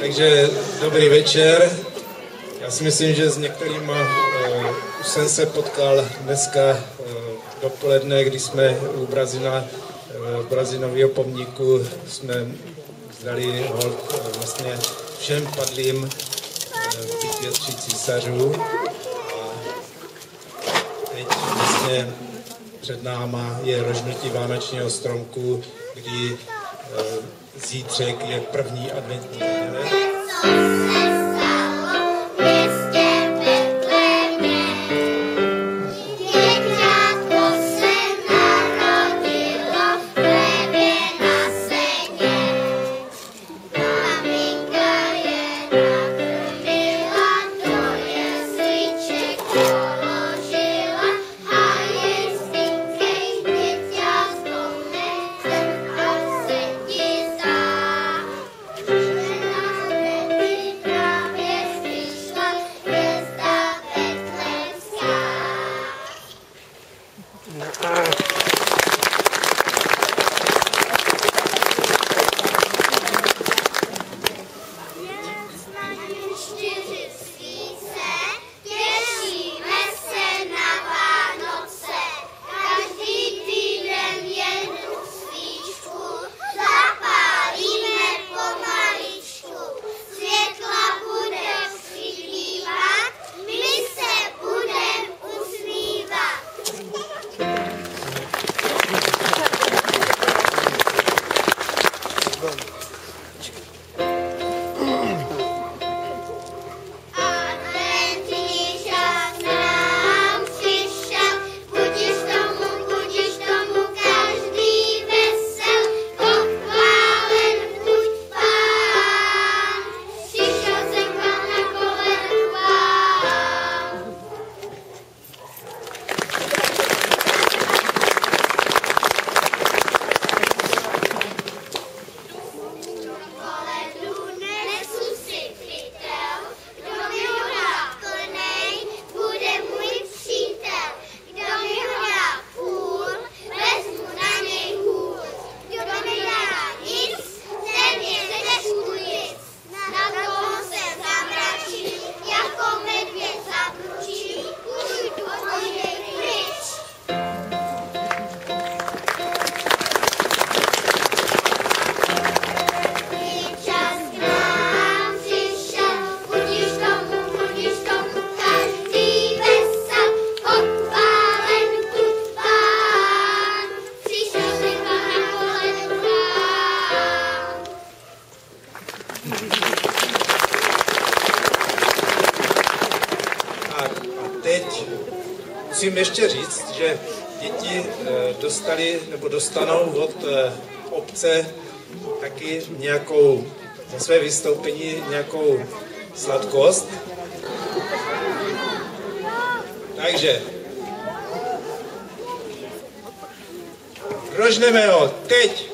Takže dobrý večer. Já si myslím, že s některýma už jsem se potkal dneska dopoledne, když jsme u Brazínového pomníku jsme vzdali hold vlastně všem padlým v bitvě 3 císařů. A teď vlastně před náma je rožnutí vánočního stromku, kdy zítřek je první adventní neděle. Musím ještě říct, že děti dostali nebo dostanou od obce taky nějakou, za své vystoupení nějakou sladkost. Takže rožneme ho teď!